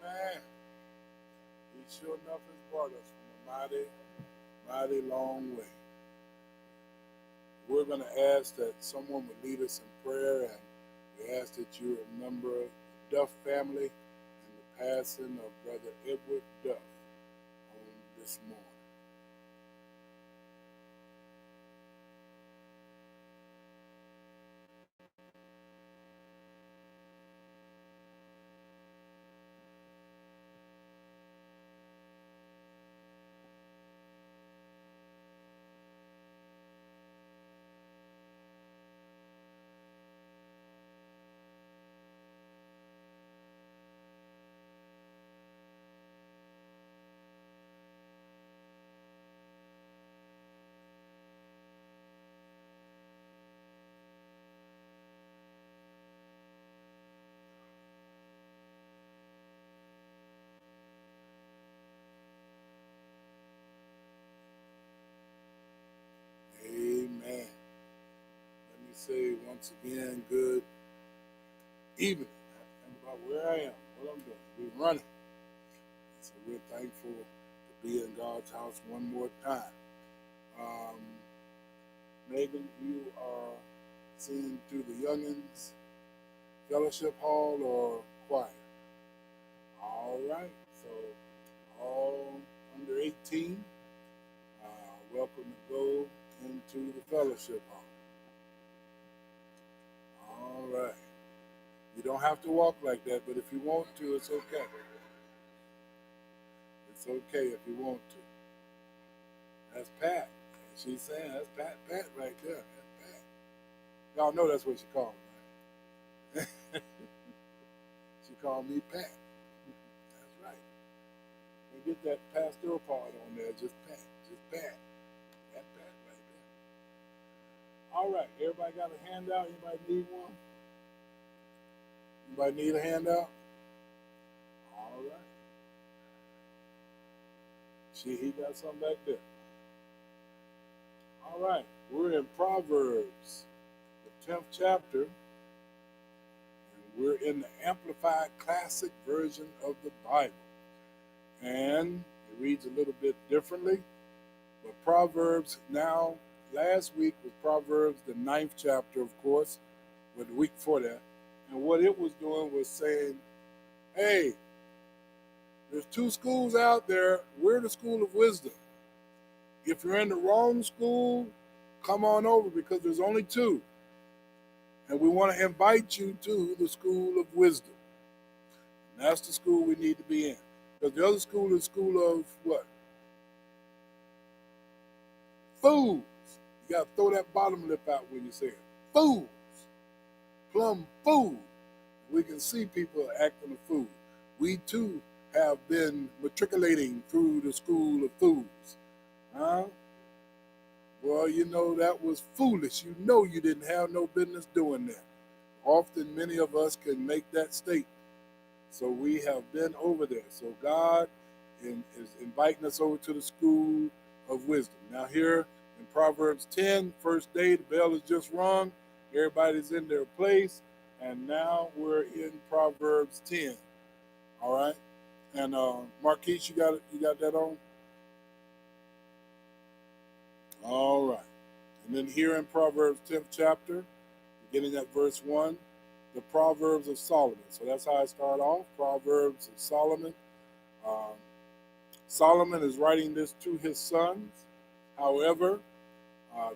Amen. He sure enough has brought us from a mighty, mighty long way. We're going to ask that someone would lead us in prayer, and we ask that you remember the Duff family and the passing of Brother Edward Duff on this morning. Amen. Let me say once again, good evening. Think about where I am, what I'm doing. We're running. So we're thankful to be in God's house one more time. Um, Megan, you are singing through the Youngins Fellowship Hall or choir? All right. So all under 18, welcome to go into the Fellowship Hall. All right. You don't have to walk like that, but if you want to, it's okay. It's okay if you want to. That's Pat. She's saying that's Pat right there. That's Pat. Y'all know that's what she called me, right? She called me Pat. That's right. And get that pastoral part on there, just Pat. Just Pat. That Pat right there. All right. Everybody got a handout? Anybody need one? Anybody need a handout? All right. He got something back there. All right. We're in Proverbs, the 10th chapter, and we're in the Amplified Classic Version of the Bible. And it reads a little bit differently. But Proverbs now, last week was Proverbs, the 9th chapter, of course, but the week before that. And what it was doing was saying, hey, there's two schools out there. We're the school of wisdom. If you're in the wrong school, come on over because there's only two. And we want to invite you to the school of wisdom. And that's the school we need to be in. Because the other school is school of what? Fools. You got to throw that bottom lip out when you say it. Fools. Plumb fool. We can see people acting a fool. We too have been matriculating through the school of fools. Huh? Well, you know, that was foolish. You know you didn't have no business doing that. Often many of us can make that statement. So we have been over there. So God is inviting us over to the school of wisdom. Now here in Proverbs 10, first day, the bell is just rung. Everybody's in their place. And now we're in Proverbs 10. All right? And Marquise, you got that on? All right. And then here in Proverbs 10th chapter, beginning at verse 1, the Proverbs of Solomon. So that's how I start off, Proverbs of Solomon. Um, Solomon is writing this to his sons. However,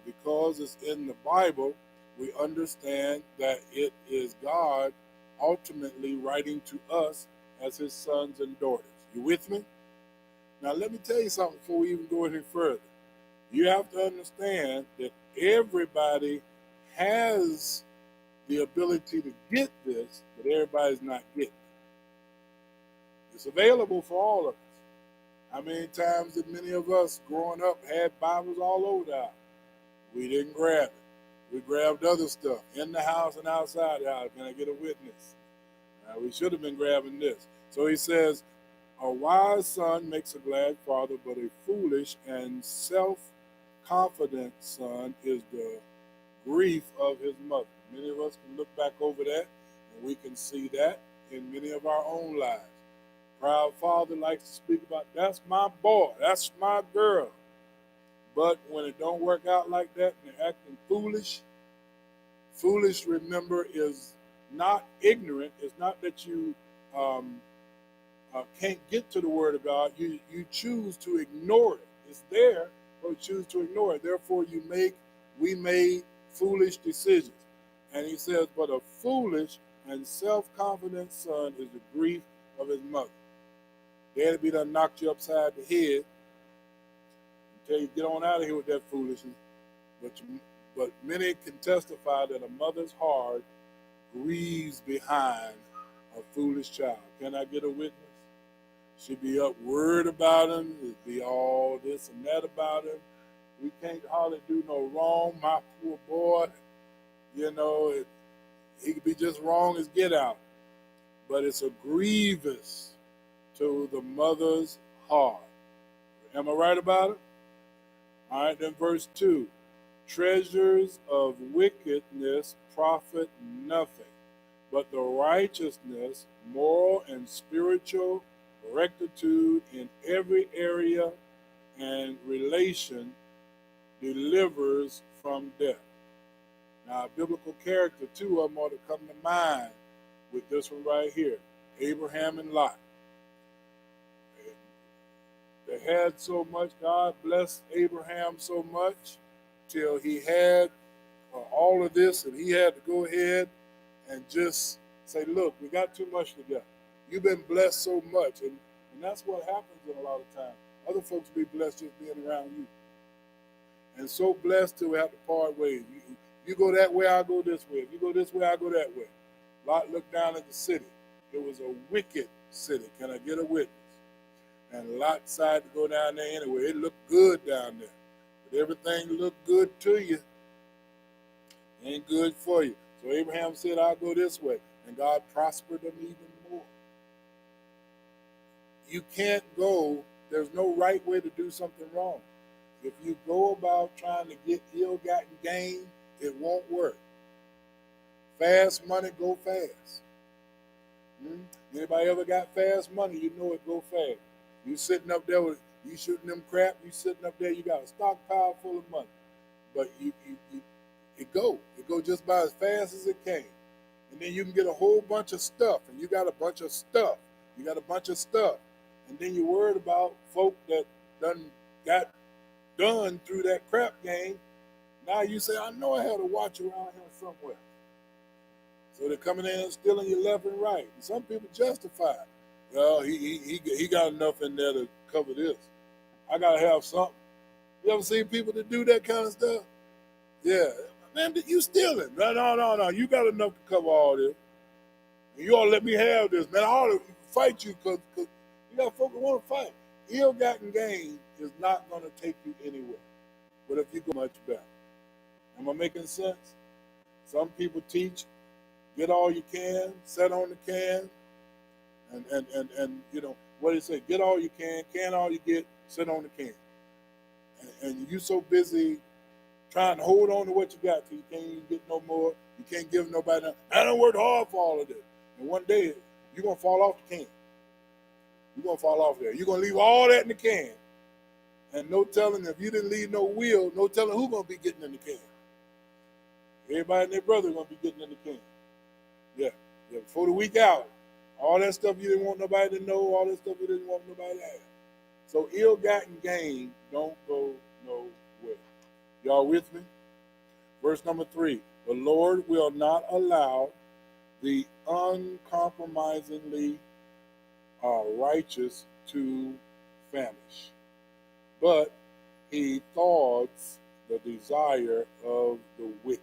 because it's in the Bible, we understand that it is God ultimately writing to us as his sons and daughters. You with me? Now, let me tell you something before we even go any further. You have to understand that everybody has the ability to get this, but everybody's not getting it. It's available for all of us. How many times did many of us growing up had Bibles all over the house? We didn't grab it. We grabbed other stuff in the house and outside the house. Can I get a witness? We should have been grabbing this. So he says, a wise son makes a glad father, but a foolish and self-confident son is the grief of his mother. Many of us can look back over that, and we can see that in many of our own lives. Proud father likes to speak about, that's my boy, that's my girl. But when it don't work out like that and they're acting foolish, foolish, remember, is not ignorant. It's not that you um, can't get to the word of God. You choose to ignore it. It's there, but you choose to ignore it. Therefore, we made foolish decisions. And he says, but a foolish and self-confident son is the grief of his mother. Daddy be done knocked you upside the head until you get on out of here with that foolishness. But many can testify that a mother's heart grieves behind a foolish child. Can I get a witness? She be up worried about him. It'd be all this and that about him. We can't hardly do no wrong. My poor boy, he could be just wrong as get out. But it's a grievous to the mother's heart. Am I right about it? All right, then verse 2. Treasures of wickedness profit nothing, but the righteousness, moral and spiritual rectitude in every area and relation delivers from death. Now, biblical character, two of them ought to come to mind with this one right here, Abraham and Lot. They had so much, God blessed Abraham so much till he had all of this, and he had to go ahead and just say, look, we got too much together. You've been blessed so much, and that's what happens in a lot of times. Other folks be blessed just being around you. And so blessed till we have to part ways. You go that way, I'll go this way. If you go this way, I'll go that way. Lot looked down at the city. It was a wicked city. Can I get a witness? And Lot decided to go down there anyway. It looked good down there. But everything looked good to you ain't good for you. So Abraham said, I'll go this way. And God prospered them even more. You can't go, there's no right way to do something wrong. If you go about trying to get ill-gotten gain, it won't work. Fast money, go fast. Anybody ever got fast money, you know it go fast. You sitting up there with, you shooting them crap, you sitting up there, you got a stockpile full of money. But it go just about as fast as it came. And then you can get a whole bunch of stuff, and you got a bunch of stuff. You got a bunch of stuff. And then you're worried about folk that got done through that crap game. Now you say, I know I had a watch around here somewhere. So they're coming in and stealing you left and right. And some people justify it. Well, he got enough in there to cover this. I got to have something. You ever seen people that do that kind of stuff? Yeah. Man, you stealing. No. You got enough to cover all this. And you ought to let me have this. Man, I ought to fight you because you got folks that want to fight. Ill-gotten gain is not going to take you anywhere. But if you go much better. Am I making sense? Some people teach, get all you can, set on the can, and what do they say? Get all you can all you get, sit on the can. And you so busy trying to hold on to what you got till you can't even get no more. You can't give nobody nothing. I don't work hard for all of this. And one day, you're going to fall off the can. You're going to fall off there. You're going to leave all that in the can. And no telling, if you didn't leave no will, no telling who's going to be getting in the can. Everybody and their brother going to be getting in the can. Yeah. Before the week out, all that stuff you didn't want nobody to know, all that stuff you didn't want nobody to have. So ill-gotten gain don't go nowhere. Y'all with me? Verse number 3. The Lord will not allow the uncompromisingly righteous to famish, but he thwarts the desire of the wicked.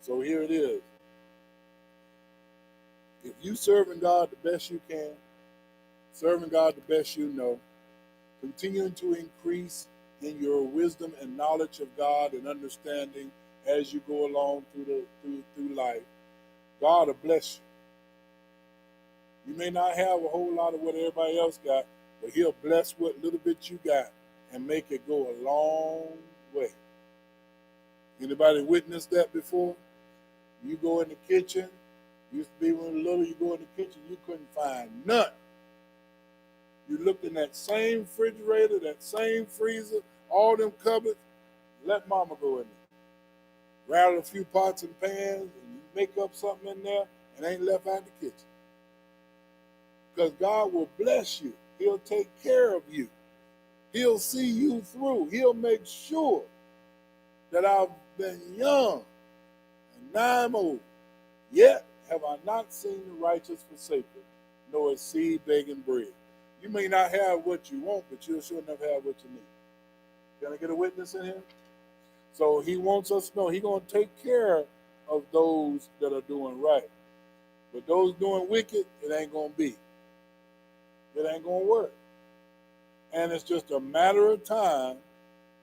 So here it is. If you serving God the best you can, serving God the best you know, continuing to increase in your wisdom and knowledge of God and understanding as you go along through life, God will bless you. You may not have a whole lot of what everybody else got, but he'll bless what little bit you got and make it go a long way. Anybody witnessed that before? You go in the kitchen, used to be when you were little, you go in the kitchen, you couldn't find nothing. You look in that same refrigerator, that same freezer, all them cupboards, let mama go in there. Rattle a few pots and pans and make up something in there and ain't left out the kitchen. Because God will bless you. He'll take care of you. He'll see you through. He'll make sure that I've been young and now I'm old. Yet have I not seen the righteous forsaken, nor his seed begging bread. You may not have what you want, but you'll sure enough have what you need. Can I get a witness in here? So he wants us to know he's going to take care of those that are doing right. But those doing wicked, it ain't going to be. It ain't going to work. And it's just a matter of time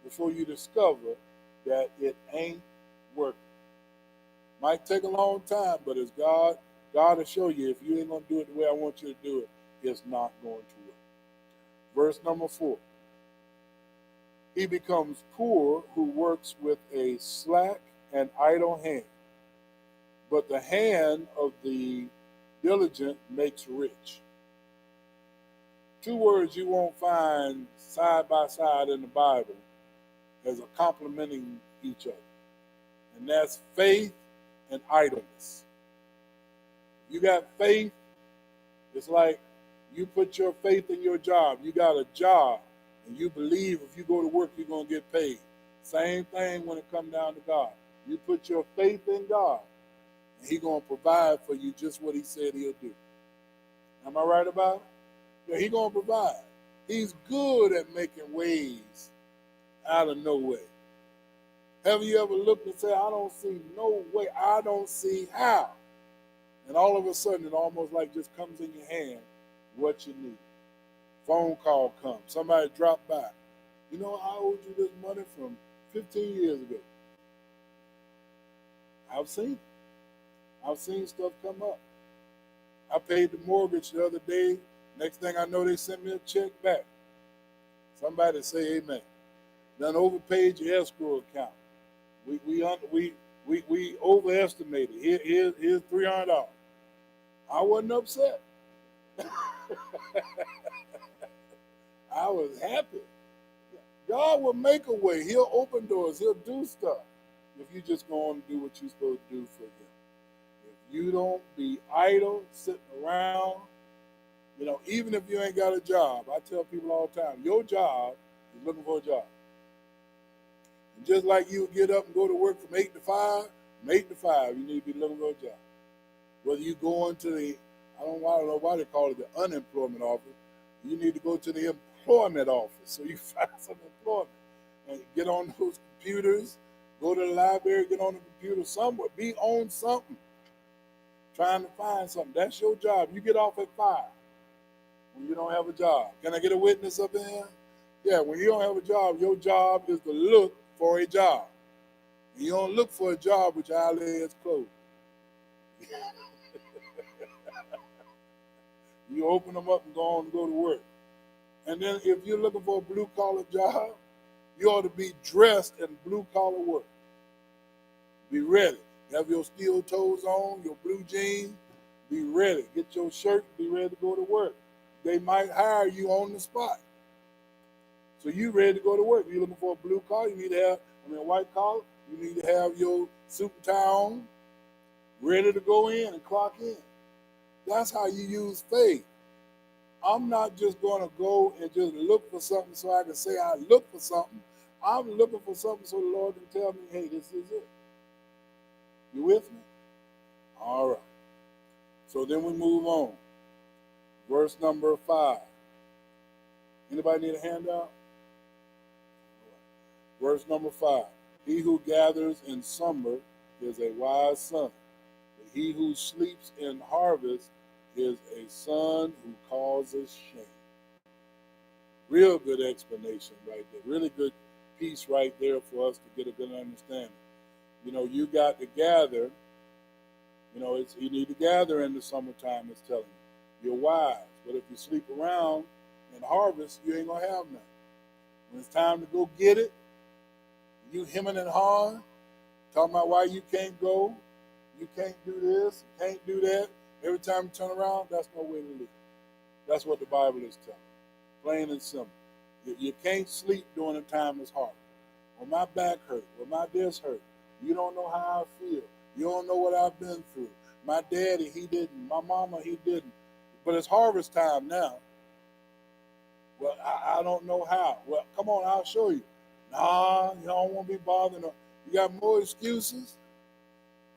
before you discover that it ain't working. Might take a long time, but it's God will show you if you ain't going to do it the way I want you to do it, it's not going to work. Verse number 4. He becomes poor who works with a slack and idle hand, but the hand of the diligent makes rich. Two words you won't find side by side in the Bible as a complementing each other, and that's faith and idleness. You got faith, it's like you put your faith in your job. You got a job, and you believe if you go to work, you're going to get paid. Same thing when it comes down to God. You put your faith in God, and he's going to provide for you just what he said he'll do. Am I right about it? Yeah, he's going to provide. He's good at making ways out of no way. Have you ever looked and said, I don't see no way, I don't see how? And all of a sudden, it almost like just comes in your hand what you need. Phone call comes. Somebody dropped by. You know, I owed you this money from 15 years ago. I've seen it. I've seen stuff come up. I paid the mortgage the other day. Next thing I know, they sent me a check back. Somebody say amen. Done overpaid your escrow account. We overestimated. Here's $300. I wasn't upset. I was happy. God will make a way. He'll open doors. He'll do stuff if you just go on and do what you're supposed to do for him. If you don't be idle, sitting around, you know, even if you ain't got a job, I tell people all the time, your job is looking for a job. And just like you get up and go to work from 8 to 5, from 8 to 5, you need to be looking for a job. Whether you go into the, I don't know why they call it the unemployment office, you need to go to the employment office so you find some employment. And get on those computers, go to the library, get on the computer somewhere, be on something, trying to find something. That's your job. You get off at 5 when you don't have a job. Can I get a witness up in here? Yeah, when you don't have a job, your job is to look for a job. And you don't look for a job with your eyelids closed. You open them up and go on and go to work. And then if you're looking for a blue-collar job, you ought to be dressed in blue-collar work. Be ready. Have your steel toes on, your blue jeans. Be ready. Get your shirt. Be ready to go to work. They might hire you on the spot. So you ready to go to work. If you're looking for a blue collar, you need to have, a white collar, you need to have your suit and tie on, ready to go in and clock in. That's how you use faith. I'm not just going to go and just look for something so I can say I look for something. I'm looking for something so the Lord can tell me, hey, this is it. You with me? All right. So then we move on. Verse number 5. Anybody need a handout? Verse number 5. He who gathers in summer is a wise son, but he who sleeps in harvest is a son who causes shame. Real good explanation right there. Really good piece right there for us to get a good understanding. You know, you got to gather. You know, you need to gather in the summertime, it's telling you. You're wise. But if you sleep around and harvest, you ain't going to have nothing. When it's time to go get it, you hemming and hawing, talking about why you can't go, you can't do this, you can't do that. Every time you turn around, that's no way to live. That's what the Bible is telling. Plain and simple. You can't sleep during the time it's hard. Well, my back hurt. Well, my this hurt. You don't know how I feel. You don't know what I've been through. My daddy, he didn't. My mama, he didn't. But it's harvest time now. Well, I don't know how. Well, come on, I'll show you. Nah, you don't want to be bothered. You got more excuses.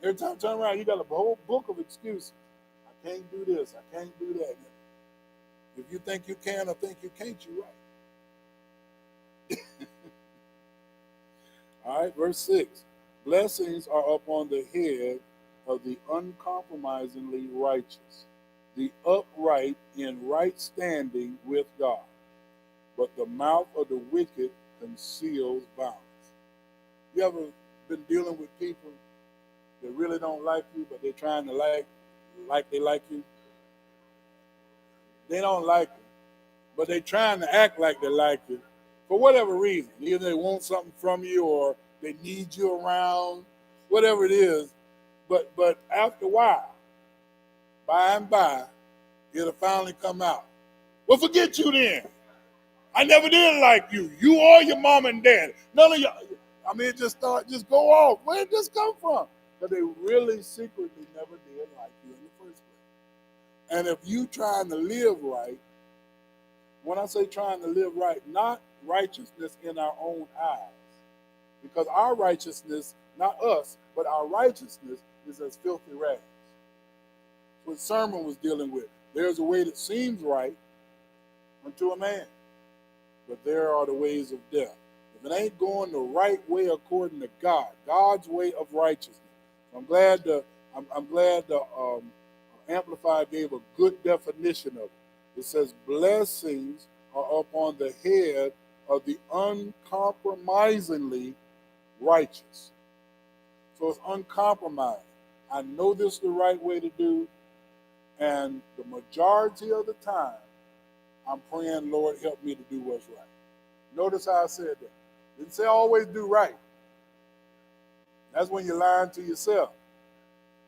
Every time you turn around, you got a whole book of excuses. I can't do this. I can't do that. If you think you can or think you can't, you're right. All right, verse 6. Blessings are upon the head of the uncompromisingly righteous, the upright in right standing with God. But the mouth of the wicked conceals violence. You ever been dealing with people that really don't like you, but they're trying to like they like you? They don't like you, but they're trying to act like they like you for whatever reason. Either they want something from you or they need you around, whatever it is. But after a while, by and by, it'll finally come out. Well, forget you then. I never did like you. You or your mom and dad. None of y'all. I mean, just go off. Where did this come from? But they really secretly never did like you in the first place. And if you trying to live right, when I say trying to live right, not righteousness in our own eyes, because our righteousness, not us, but our righteousness is as filthy rags. That's what Sermon was dealing with. There's a way that seems right unto a man, but there are the ways of death. If it ain't going the right way according to God, God's way of righteousness. I'm glad the Amplified gave a good definition of it. It says, blessings are upon the head of the uncompromisingly righteous. So it's uncompromising. I know this is the right way to do, and the majority of the time, I'm praying, Lord, help me to do what's right. Notice how I said that. Didn't say always do right. That's when you're lying to yourself.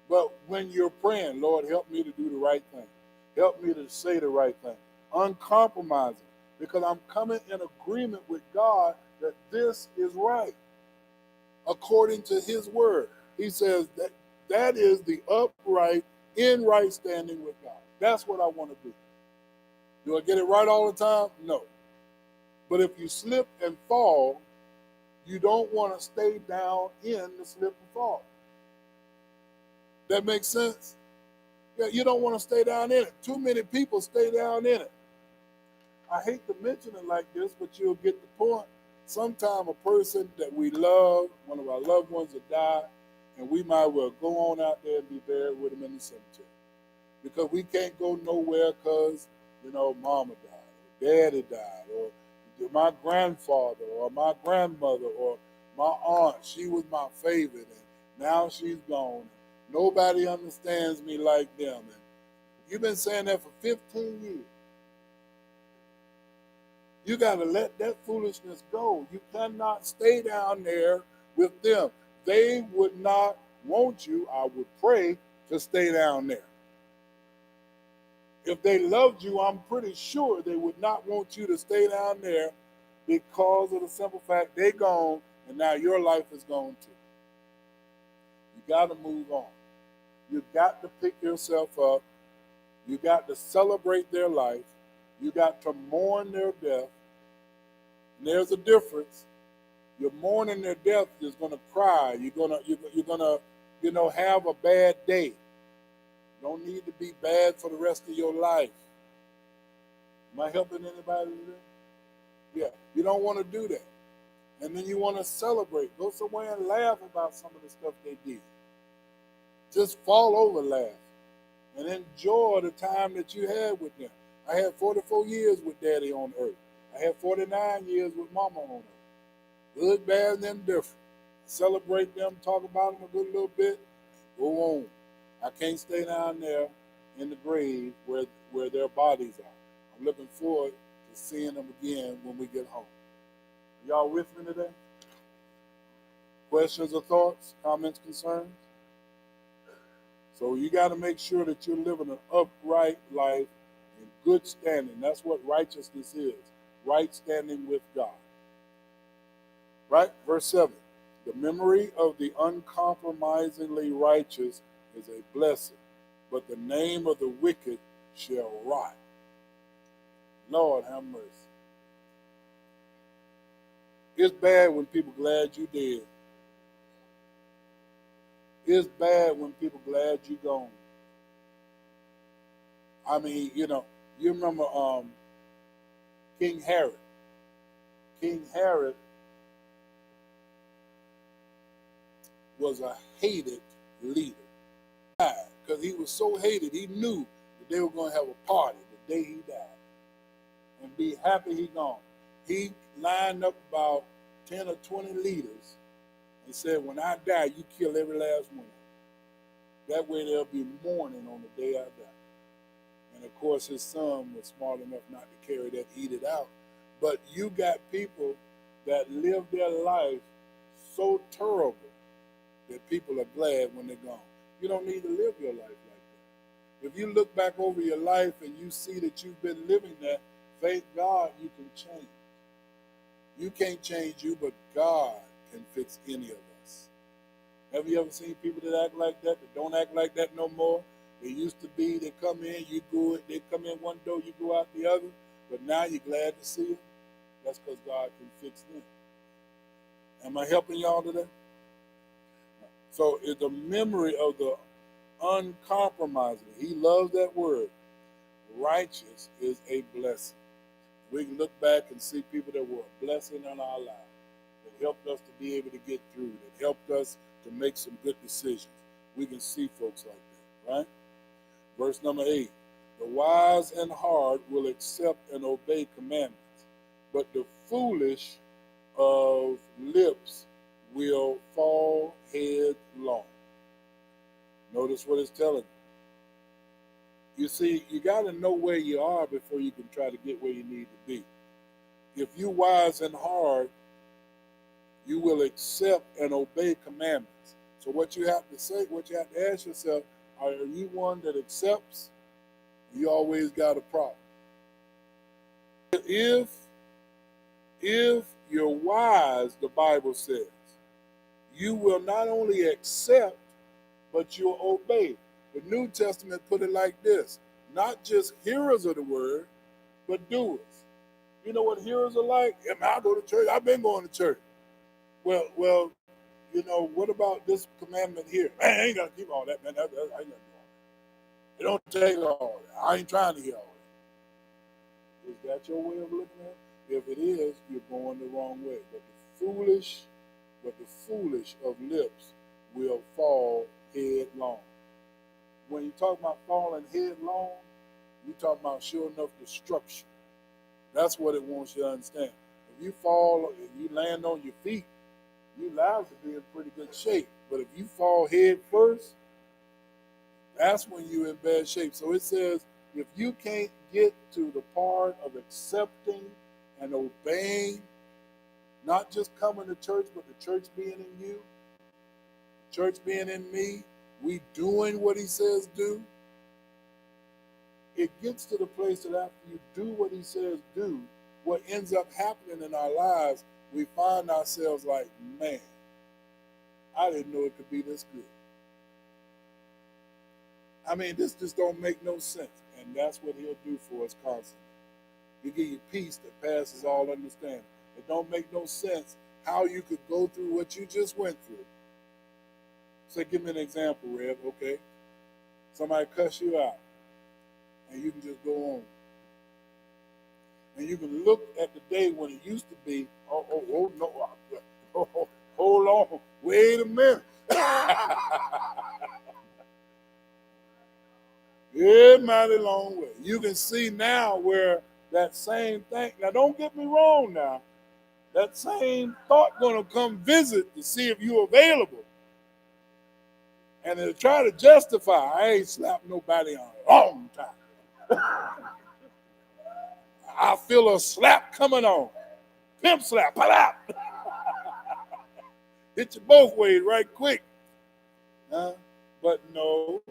But when you're praying, Lord, help me to do the right thing. Help me to say the right thing. Uncompromising. Because I'm coming in agreement with God that this is right. According to his word. He says that is the upright in right standing with God. That's what I want to do. Do I get it right all the time? No. But if you slip and fall, you don't want to stay down in the slip and fall. That makes sense? Yeah, you don't want to stay down in it. Too many people stay down in it. I hate to mention it like this, but you'll get the point. Sometime a person that we love, one of our loved ones will die, and we might well go on out there and be buried with them in the cemetery. Because we can't go nowhere because, mama died, or daddy died, or my grandfather, or my grandmother, or my aunt, she was my favorite, and now she's gone. Nobody understands me like them. And you've been saying that for 15 years. You got to let that foolishness go. You cannot stay down there with them. They would not want you, I would pray, to stay down there. If they loved you, I'm pretty sure they would not want you to stay down there because of the simple fact they're gone and now your life is gone too. You got to move on. You got to pick yourself up. You got to celebrate their life. You got to mourn their death. And there's a difference. You're mourning their death. You're going to cry. You're gonna have a bad day. You don't need to be bad for the rest of your life. Am I helping anybody today? Yeah. You don't want to do that. And then you want to celebrate. Go somewhere and laugh about some of the stuff they did. Just fall over laughing and enjoy the time that you had with them. I had 44 years with Daddy on earth. I had 49 years with Mama on earth. Good, bad, and indifferent. Celebrate them, talk about them a good little bit, go on. I can't stay down there in the grave where their bodies are. I'm looking forward to seeing them again when we get home. Are y'all with me today? Questions or thoughts, comments, concerns? So you got to make sure that you're living an upright life in good standing. That's what righteousness is. right standing with God. Right? Verse 7. The memory of the uncompromisingly righteous is a blessing, but the name of the wicked shall rot. Lord have mercy. It's bad when people glad you dead. It's bad when people glad you gone. I mean, you remember King Herod. King Herod was a hated leader. Because he was so hated, he knew that they were going to have a party the day he died and be happy he gone. He lined up about 10 or 20 leaders and said, when I die, you kill every last one. That way there'll be mourning on the day I die. And of course, his son was smart enough not to carry that, eat it out. But you got people that live their life so terrible that people are glad when they're gone. You don't need to live your life like that. If you look back over your life and you see that you've been living that, thank God you can change. You can't change you, but God can fix any of us. Have you ever seen people that act like that don't act like that no more? They used to be, they come in, you go, they come in one door, you go out the other, but now you're glad to see them. That's because God can fix them. Am I helping y'all today? So it's the memory of the uncompromising. He loves that word. Righteous is a blessing. We can look back and see people that were a blessing in our lives, that helped us to be able to get through, that helped us to make some good decisions. We can see folks like that, right? Verse number 8. The wise in heart will accept and obey commandments, but the foolish of lips will fall headlong. Notice what it's telling you. You see, you got to know where you are before you can try to get where you need to be. If you're wise in heart, you will accept and obey commandments. So what you have to say, what you have to ask yourself, are you one that accepts? You always got a problem. If you're wise, the Bible says, you will not only accept, but you'll obey. The New Testament put it like this: not just hearers of the word, but doers. You know what hearers are like? I go to church. I've been going to church. Well, what about this commandment here? Man, I ain't got to keep all that, man. I ain't got to do all that. It don't take all that. I ain't trying to hear all that. Is that your way of looking at it? If it is, you're going the wrong way. But the foolish of lips will fall headlong. When you talk about falling headlong, you talk about sure enough destruction. That's what it wants you to understand. If you fall and you land on your feet, your lives will be in pretty good shape. But if you fall head first, that's when you're in bad shape. So it says, if you can't get to the part of accepting and obeying, not just coming to church, but the church being in you, church being in me, we doing what he says do, it gets to the place that after you do what he says do, what ends up happening in our lives, we find ourselves like, man, I didn't know it could be this good. I mean, this just don't make no sense. And that's what he'll do for us constantly. He'll give you peace that passes all understanding. It don't make no sense how you could go through what you just went through. So give me an example, Rev, okay? Somebody cuss you out, and you can just go on. And you can look at the day when it used to be, no, hold on, wait a minute. Yeah, mighty long way. You can see now where that same thing, now don't get me wrong now, that same thought gonna come visit to see if you're available. And they'll try to justify, I ain't slapped nobody in a long time. I feel a slap coming on. Pimp slap, pop. Hit you both ways right quick. But no.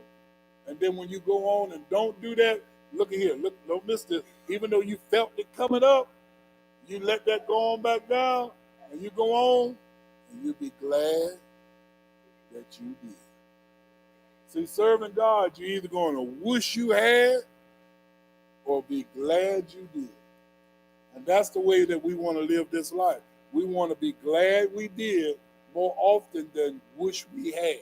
And then when you go on and don't do that, look at here, look, don't miss this. Even though you felt it coming up, You let that go on back down, and you go on, and you be glad that you did. See, serving God, you're either going to wish you had or be glad you did. And that's the way that we want to live this life. We want to be glad we did more often than wish we had.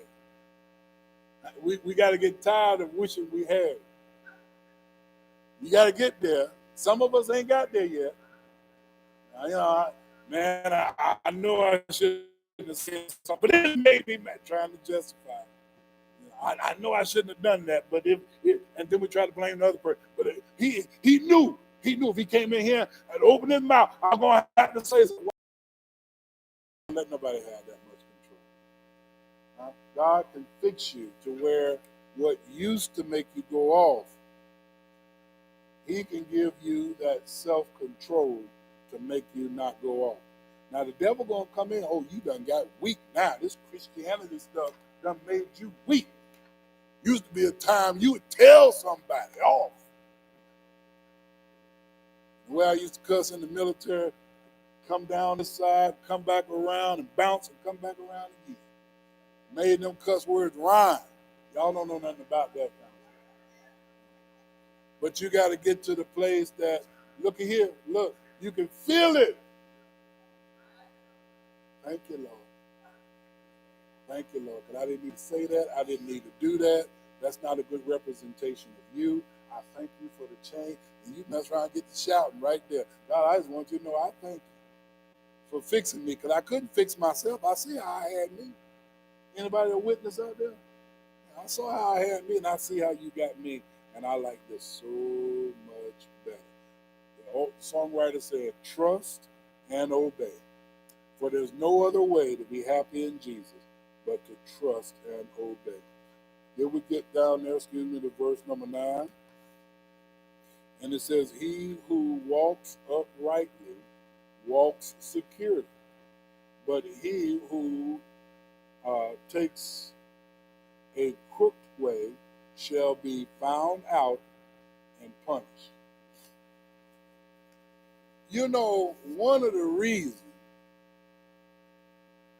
We got to get tired of wishing we had. You got to get there. Some of us ain't got there yet. Man, I know I shouldn't have said something, but it made me mad, trying to justify it. I know I shouldn't have done that, but and then we try to blame the other person. But he knew if he came in here and opened his mouth, I'm gonna have to say something. Don't let nobody have that much control. God can fix you to where what used to make you go off, He can give you that self-control to make you not go off. Now the devil gonna come in. Oh, you done got weak now. This Christianity stuff done made you weak. Used to be a time you would tell somebody off. The way I used to cuss in the military, come down this side, come back around and bounce and come back around again. Made them cuss words rhyme. Y'all don't know nothing about that kind of stuff. But you got to get to the place that, look at here, look, you can feel it. Thank you, Lord. Thank you, Lord. Because I didn't need to say that. I didn't need to do that. That's not a good representation of you. I thank you for the change. And you mess around and get to shouting right there. God, I just want you to know I thank you for fixing me. Because I couldn't fix myself. I see how I had me. Anybody a witness out there? I saw how I had me, and I see how you got me. And I like this so much better. The songwriter said, trust and obey. For there's no other way to be happy in Jesus but to trust and obey. Then we get down there, to verse number 9. And it says, he who walks uprightly walks securely, but he who takes a crooked way shall be found out and punished. You know, one of the reasons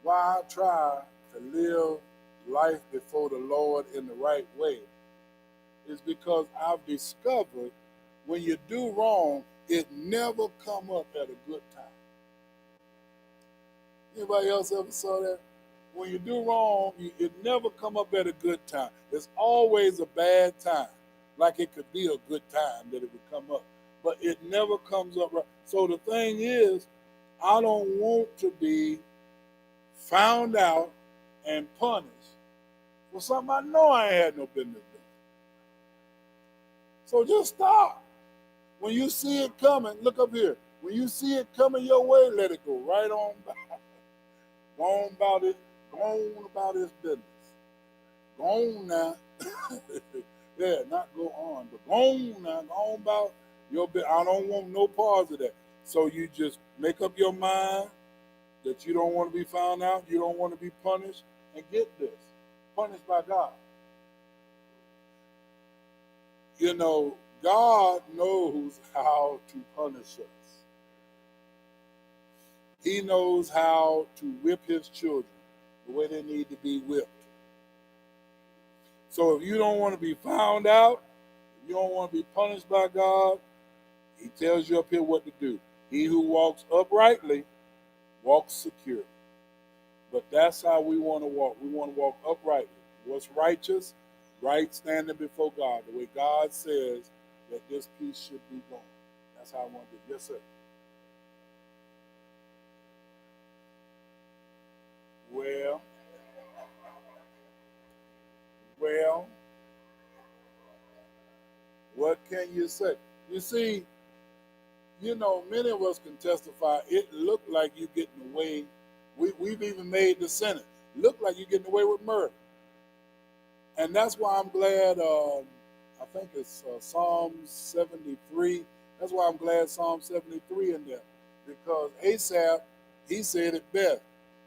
why I try to live life before the Lord in the right way is because I've discovered when you do wrong, it never come up at a good time. Anybody else ever saw that? When you do wrong, it never come up at a good time. It's always a bad time. Like it could be a good time that it would come up. But it never comes up right. So the thing is, I don't want to be found out and punished for something I know I ain't had no business doing. So just stop. When you see it coming, look up here. When you see it coming your way, let it go right on by. Go on about it. Go on about his business. Go on now. Yeah, not go on, but go on now. Go on about your business. I don't want no parts of that. So you just make up your mind that you don't want to be found out, you don't want to be punished, and get this, punished by God. You know, God knows how to punish us. He knows how to whip his children the way they need to be whipped. So if you don't want to be found out, if you don't want to be punished by God, he tells you up here what to do. He who walks uprightly walks secure. But that's how we want to walk. We want to walk uprightly. What's righteous? Right standing before God. The way God says that this piece should be going. That's how I want to do. Yes, sir. Well, what can you say? You see, you know, many of us can testify. It looked like you getting away. We've even made the Senate look like you're getting away with murder. And that's why I'm glad, I think it's Psalm 73. That's why I'm glad Psalm 73 in there. Because Asaph, he said it best.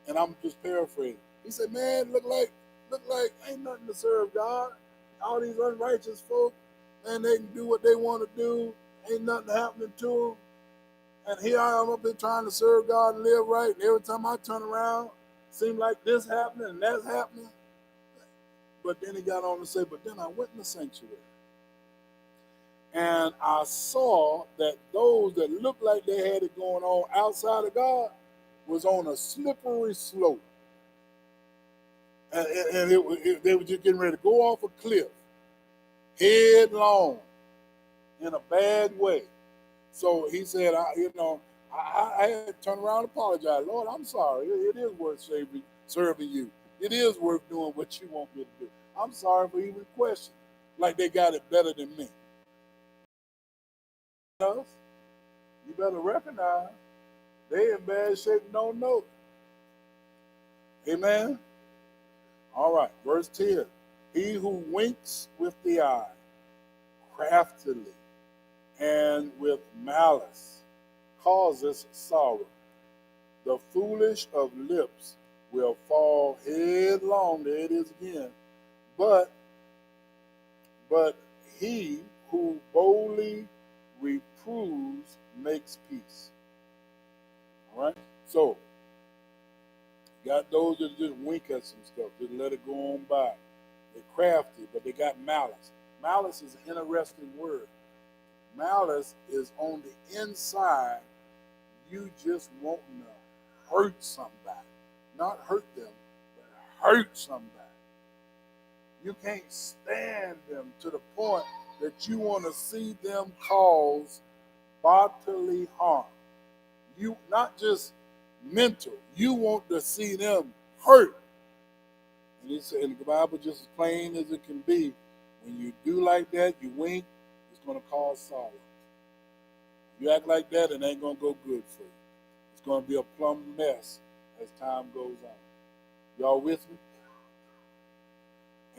And I'm just paraphrasing. He said, man, look like ain't nothing to serve God. All these unrighteous folk, man, they can do what they want to do. Ain't nothing happening to them. And here I am up there trying to serve God and live right. And every time I turn around, seems like this happening and that's happening. But then he got on to say, but then I went in the sanctuary. And I saw that those that looked like they had it going on outside of God was on a slippery slope. And they were just getting ready to go off a cliff, headlong, in a bad way. So he said, I had to turn around and apologize. Lord, I'm sorry. It is worth serving you. It is worth doing what you want me to do. I'm sorry for even questioning, like they got it better than me. You better recognize they in bad shape and don't know it. Amen. All right, verse 10. He who winks with the eye, craftily, and with malice, causes sorrow. The foolish of lips will fall headlong. There it is again. But he who boldly reproves makes peace. All right? So, got those that just wink at some stuff, just let it go on by. They're crafty, but they got malice. Malice is an interesting word. Malice is on the inside, you just wanting to hurt somebody. Not hurt them, but hurt somebody. You can't stand them to the point that you want to see them cause bodily harm. You not just mental, you want to see them hurt. And it's in the Bible just as plain as it can be. When you do like that, you wink, it's going to cause sorrow. You act like that, it ain't going to go good for you. It's going to be a plumb mess as time goes on. Y'all with me?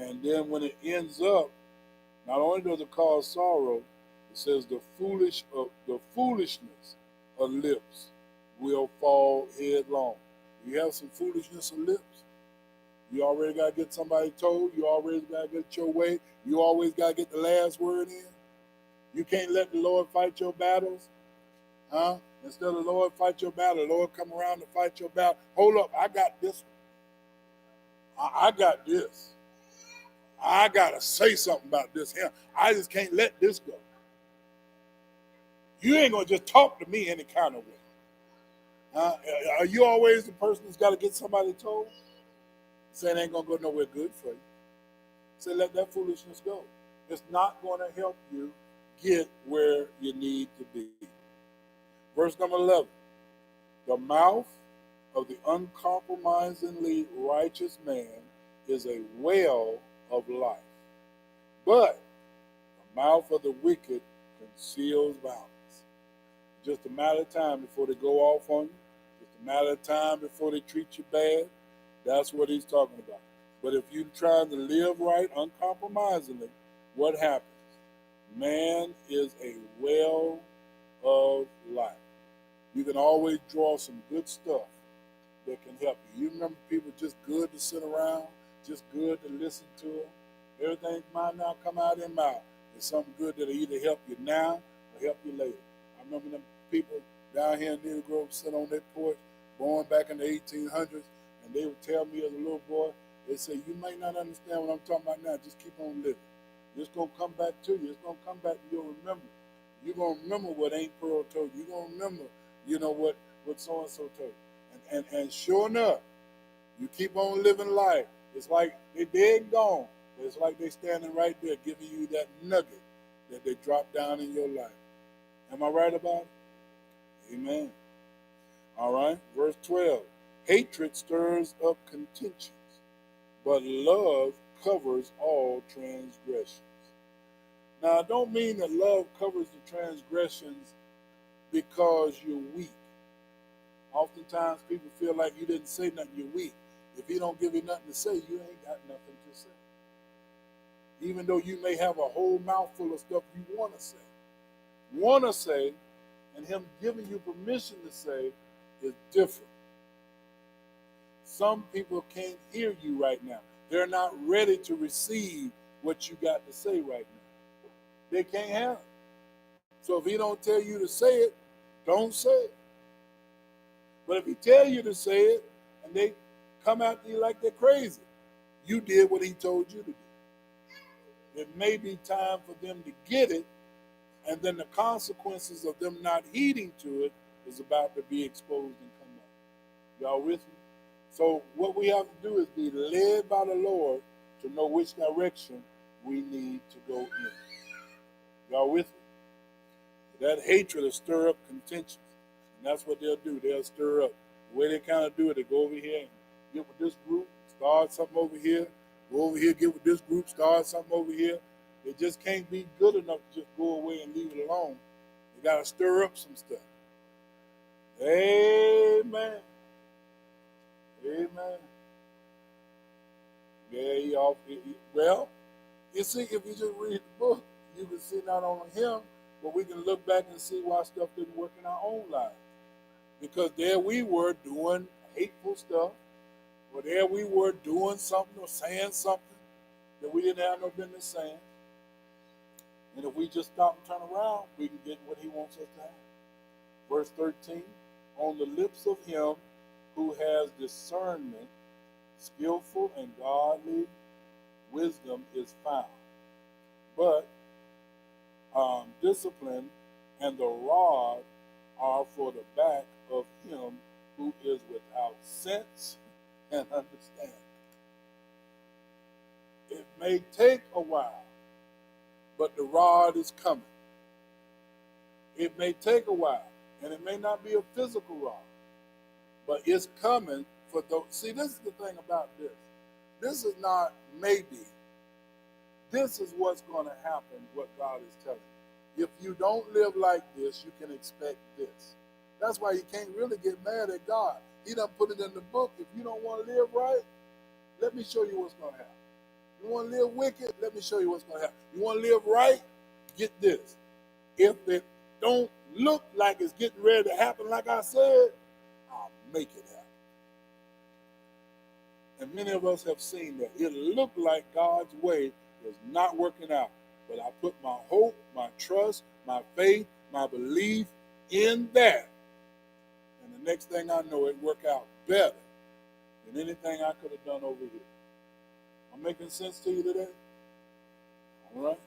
And then when it ends up, not only does it cause sorrow, it says the foolishness of lips will fall headlong. You have some foolishness of lips. You already got to get somebody told. You already got to get your way. You always got to get the last word in. You can't let the Lord fight your battles. Instead of the Lord fight your battle, the Lord come around to fight your battle. Hold up, I got this one. I got this. I got to say something about this here. I just can't let this go. You ain't going to just talk to me any kind of way. Are you always the person who's got to get somebody told? Say it ain't going to go nowhere good for you. Say let that foolishness go. It's not going to help you get where you need to be. Verse number 11. The mouth of the uncompromisingly righteous man is a well of life, but the mouth of the wicked conceals violence. Just a matter of time before they go off on you. Just a matter of time before they treat you bad. That's what he's talking about. But if you're trying to live right uncompromisingly, what happens? Man is a well of life. You can always draw some good stuff that can help you. You remember people just good to sit around, just good to listen to them. Everything might not come out of their mouth. It's something good that'll either help you now or help you later. I remember them people down here in Needle Grove sit on their porch, born back in the 1800s, and they would tell me as a little boy, they say, you may not understand what I'm talking about now, just keep on living. It's going to come back to you. It's going to come back and you'll remember. You're going to remember what Aunt Pearl told you. You're going to remember, what so-and-so told you. And sure enough, you keep on living life. It's like they're dead and gone, but it's like they're standing right there giving you that nugget that they drop down in your life. Am I right about it? Amen. All right, verse 12. Hatred stirs up contentions, but love covers all transgressions. Now, I don't mean that love covers the transgressions because you're weak. Oftentimes, people feel like you didn't say nothing, you're weak. If he don't give you nothing to say, you ain't got nothing to say. Even though you may have a whole mouthful of stuff you want to say, and him giving you permission to say is different. Some people can't hear you right now. They're not ready to receive what you got to say right now. They can't have it. So if he don't tell you to say it, don't say it. But if he tell you to say it and they come after you like they're crazy, you did what he told you to do. It may be time for them to get it, and then the consequences of them not heeding to it is about to be exposed and come up. Y'all with me? So what we have to do is be led by the Lord to know which direction we need to go in. Y'all with me? That hatred will stir up contentions. And that's what they'll do. They'll stir up. The way they kind of do it, they go over here and get with this group, start something over here, go over here, get with this group, start something over here. They just can't be good enough to just go away and leave it alone. They got to stir up some stuff. Amen. Amen. Yeah, well, you see, if you just read the book, you can see not only him, but we can look back and see why stuff didn't work in our own lives. Because there we were doing hateful stuff, or there we were doing something or saying something that we didn't have no business saying. And if we just stop and turn around, we can get what he wants us to have. Verse 13, on the lips of him who has discernment, skillful and godly wisdom is found. But discipline and the rod are for the back of him who is without sense and understanding. It may take a while, but the rod is coming. It may take a while, and it may not be a physical rod, but it's coming for those. See, this is the thing about this. This is not maybe. This is what's going to happen, what God is telling you. If you don't live like this, you can expect this. That's why you can't really get mad at God. He done put it in the book. If you don't want to live right, let me show you what's going to happen. You want to live wicked? Let me show you what's going to happen. You want to live right? Get this. If it don't look like it's getting ready to happen like I said, I'll make it happen. And many of us have seen that. It looked like God's way is not working out. But I put my hope, my trust, my faith, my belief in that. And the next thing I know, it worked out better than anything I could have done over here. I'm making sense to you today? All right?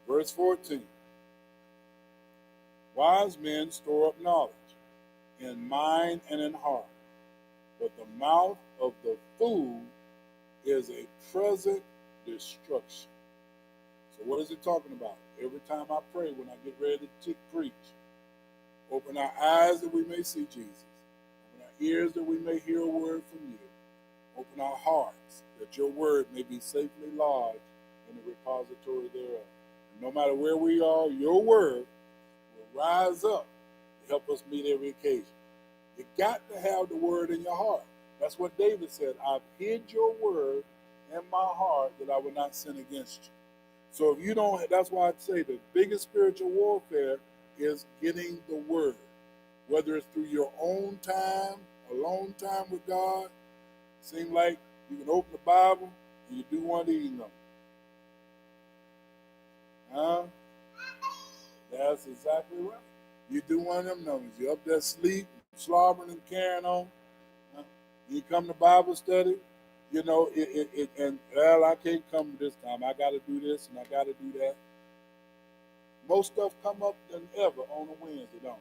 Verse 14. Wise men store up knowledge in mind and in heart, but the mouth of the fool is a present destruction. So what is it talking about? Every time I pray, when I get ready to preach, open our eyes that we may see Jesus. Open our ears that we may hear a word from you. Open our hearts that your word may be safely lodged in the repository thereof. And no matter where we are, your word will rise up to help us meet every occasion. You got to have the word in your heart. That's what David said. I've hid your word in my heart that I will not sin against you. So if you don't, that's why I'd say the biggest spiritual warfare is getting the word. Whether it's through your own time, alone time with God. Seems like you can open the Bible and you do one of these numbers. That's exactly right. You do one of them numbers. You're up there asleep, slobbering and carrying on. You come to Bible study, you know, and well, I can't come this time. I got to do this and I got to do that. Most stuff come up than ever on a Wednesday, don't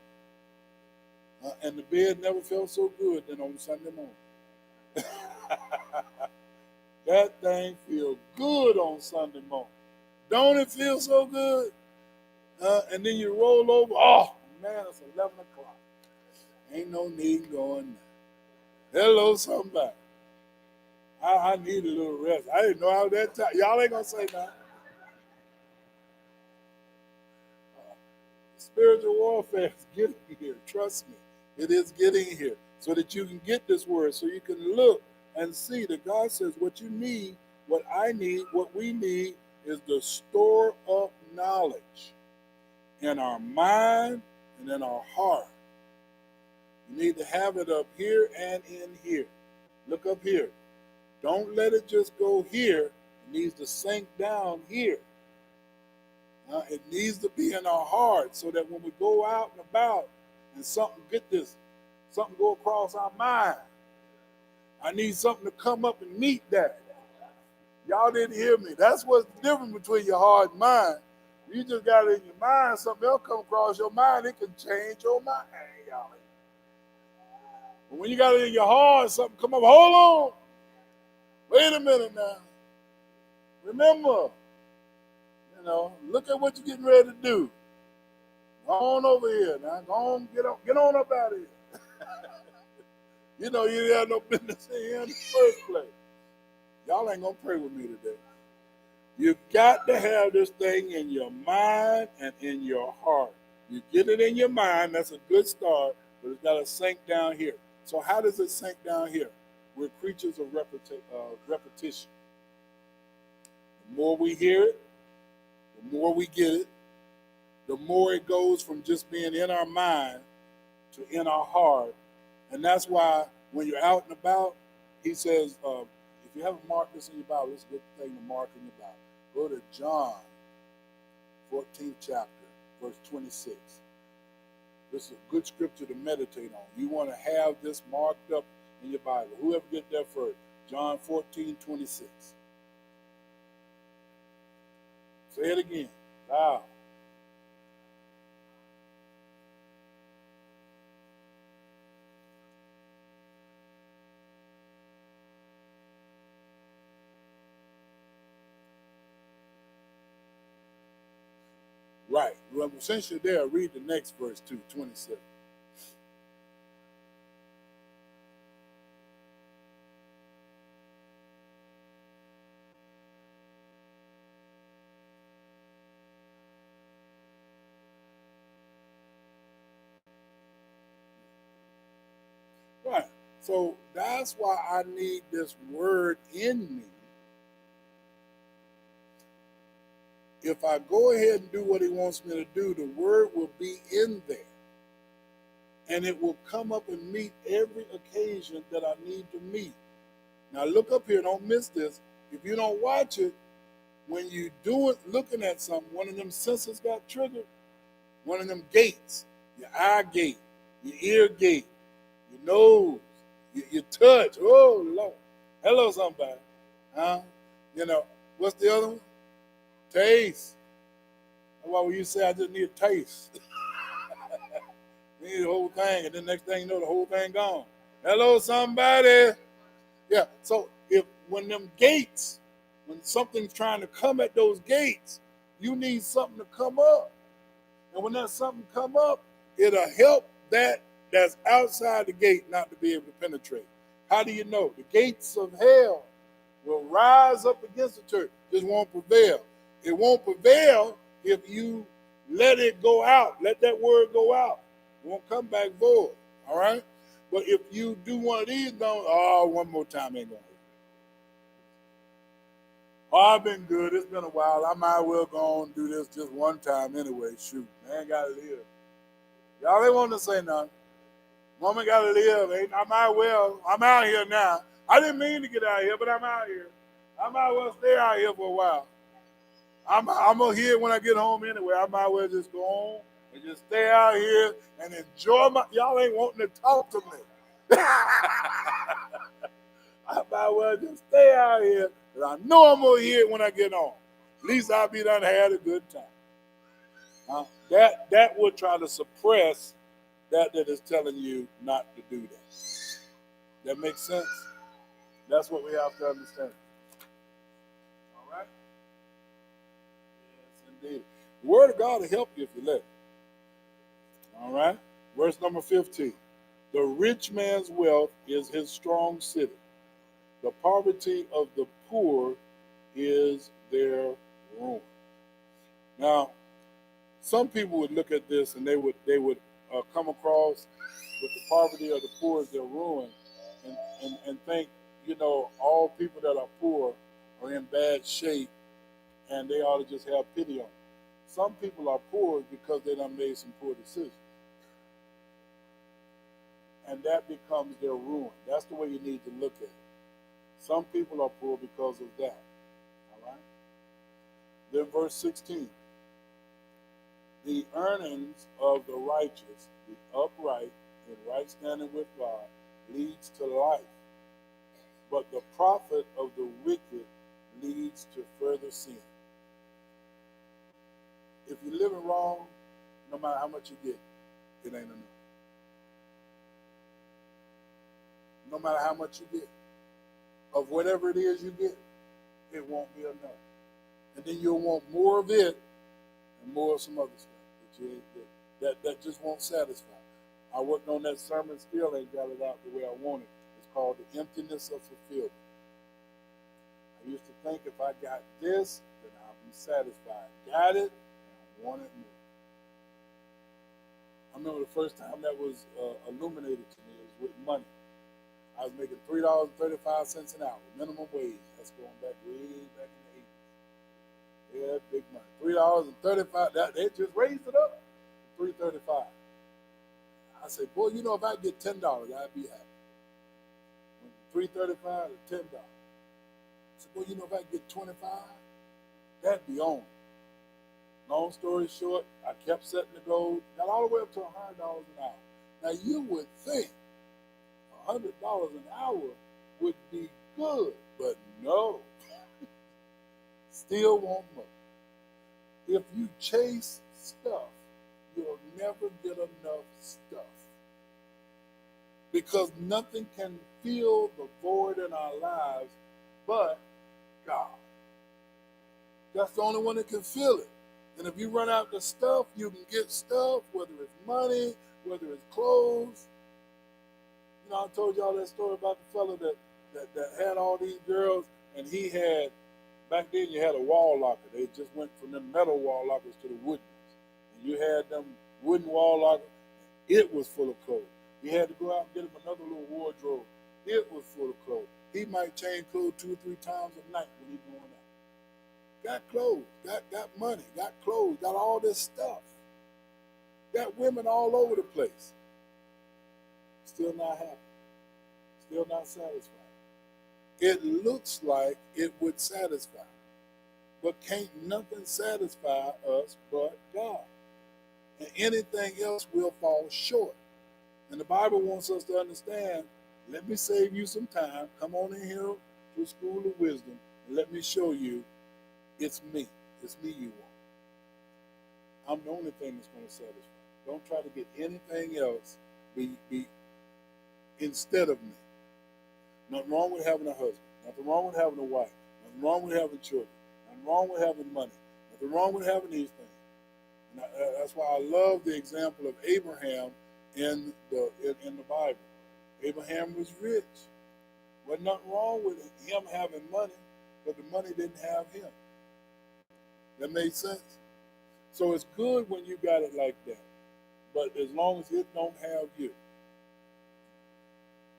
it? And the bed never felt so good than on Sunday morning. That thing feels good on Sunday morning. Don't it feel so good? And then you roll over. Oh, man, it's 11 o'clock. Ain't no need going now. Hello, somebody. I need a little rest. I didn't know how that time. Y'all ain't going to say nothing. Spiritual warfare is getting here. Trust me. It is getting here. So that you can get this word. So you can look and see that God says what you need, what I need, what we need is to store up knowledge in our mind and in our heart. You need to have it up here and in here. Look up here. Don't let it just go here It needs to sink down here. It needs to be in our heart so that when we go out and about and something go across our mind, I need something to come up and meet that. Y'all didn't hear me. That's what's the difference between your heart and mind. You just got it in your mind, something else come across your mind, it can change your mind, y'all. But when you got it in your heart, something come up, hold on. Wait a minute now. Remember, look at what you're getting ready to do. Go on over here now. Go on, get on up out of here. You know you didn't have no business in here in the first place. Y'all ain't gonna pray with me today. You got to have this thing in your mind and in your heart. You get it in your mind, that's a good start, but it's got to sink down here. So how does it sink down here? We're creatures of repetition. The more we hear it, the more we get it, the more it goes from just being in our mind to in our heart. And that's why when you're out and about, he says, if you haven't marked this in your Bible, it's a good thing to mark in your Bible. Go to John, 14th chapter, verse 26. This is a good scripture to meditate on. You want to have this marked up in your Bible. Whoever get there first. John 14:26. Say it again. Loud. Right. Well, since you're there, read the next verse too, 27. Right. So that's why I need this word in me. If I go ahead and do what he wants me to do, the word will be in there. And it will come up and meet every occasion that I need to meet. Now look up here, don't miss this. If you don't watch it, when you do it looking at something, one of them senses got triggered, one of them gates, your eye gate, your ear gate, your nose, your touch. Oh, Lord. Hello, somebody. Huh? What's the other one? Taste. That's why when you say I just need a taste. You need the whole thing, and then next thing you know, the whole thing gone. Hello, somebody. Yeah, so when them gates, when something's trying to come at those gates, you need something to come up. And when that something come up, it'll help that's outside the gate not to be able to penetrate. How do you know? The gates of hell will rise up against the church. This won't prevail. It won't prevail if you let it go out. Let that word go out. It won't come back void. All right? But if you do one of these, one more time ain't going to. Oh, I've been good. It's been a while. I might well go on and do this just one time anyway. Shoot, man, got to live. Y'all ain't want to say nothing. Woman got to live. I'm out here now. I didn't mean to get out here, but I'm out here. I might well stay out here for a while. I'm going to hear it when I get home anyway. I might well just go on and just stay out here and enjoy y'all ain't wanting to talk to me. I might well just stay out here, because I know I'm going to hear it when I get home. At least I'll be done had a good time. That would try to suppress that is telling you not to do that. That makes sense? That's what we have to understand. All right? Yes, indeed. The Word of God will help you if you let it. All right? Verse number 15. The rich man's wealth is his strong city. The poverty of the poor is their ruin. Now, some people would look at this and they would come across with the poverty of the poor as their ruin and think, all people that are poor are in bad shape and they ought to just have pity on them. Some people are poor because they done made some poor decisions. And that becomes their ruin. That's the way you need to look at it. Some people are poor because of that. Then verse 16. The earnings of the righteous, the upright, in right standing with God, leads to life. But the profit of the wicked leads to further sin. If you're living wrong, no matter how much you get, it ain't enough. No matter how much you get, of whatever it is you get, it won't be enough. And then you'll want more of it and more of some other stuff that just won't satisfy. I worked on that sermon, still ain't got it out the way I wanted. It's called The Emptiness of Fulfillment. I used to think if I got this, then I'll be satisfied. Got it, and I want it more. I remember the first time that was illuminated to me, it was with money. I was making $3.35 an hour, minimum wage. That's going back way back in the 80s. Yeah, big money. $3.35. They just raised it up to $3.35. I said, boy, you know, if I get $10, I'd be happy. When $3.35 to $10. I said, boy, you know, if I get 25, that'd be on. Long story short, I kept setting the goal, got all the way up to $100 an hour. Now, you would think $100 an hour would be good, but no. Still want more. If you chase stuff, you'll never get enough stuff. Because nothing can fill the void in our lives but God. That's the only one that can fill it. And if you run out the stuff, you can get stuff, whether it's money, whether it's clothes. You know, I told y'all that story about the fella that had all these girls, and he had, back then you had a wall locker. They just went from them metal wall lockers to the wooden ones. And you had them wooden wall lockers. It was full of clothes. He had to go out and get him another little wardrobe. It was full of clothes. He might change clothes 2 or 3 times a night when he's going out. Got clothes, got money, got clothes, got all this stuff. Got women all over the place. Still not happy. Still not satisfied. It looks like it would satisfy. But can't nothing satisfy us but God. And anything else will fall short. And the Bible wants us to understand, let me save you some time. Come on in here to a school of wisdom and let me show you it's me. It's me you want. I'm the only thing that's going to satisfy. Don't try to get anything else be instead of me. Nothing wrong with having a husband. Nothing wrong with having a wife. Nothing wrong with having children. Nothing wrong with having money. Nothing wrong with having these things. And that's why I love the example of Abraham in the Bible. Abraham was rich. Wasn't nothing wrong with him having money, but the money didn't have him. That made sense? So it's good when you got it like that. But as long as it don't have you.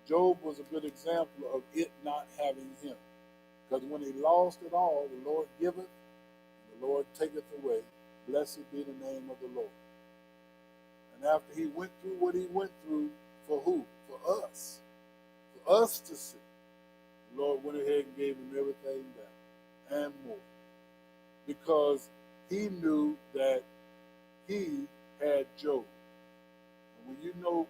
Job was a good example of it not having him. Because when he lost it all, the Lord giveth, and the Lord taketh away. Blessed be the name of the Lord. And after he went through what he went through, for who? For us. For us to see. The Lord went ahead and gave him everything back and more. Because he knew that he had Job. And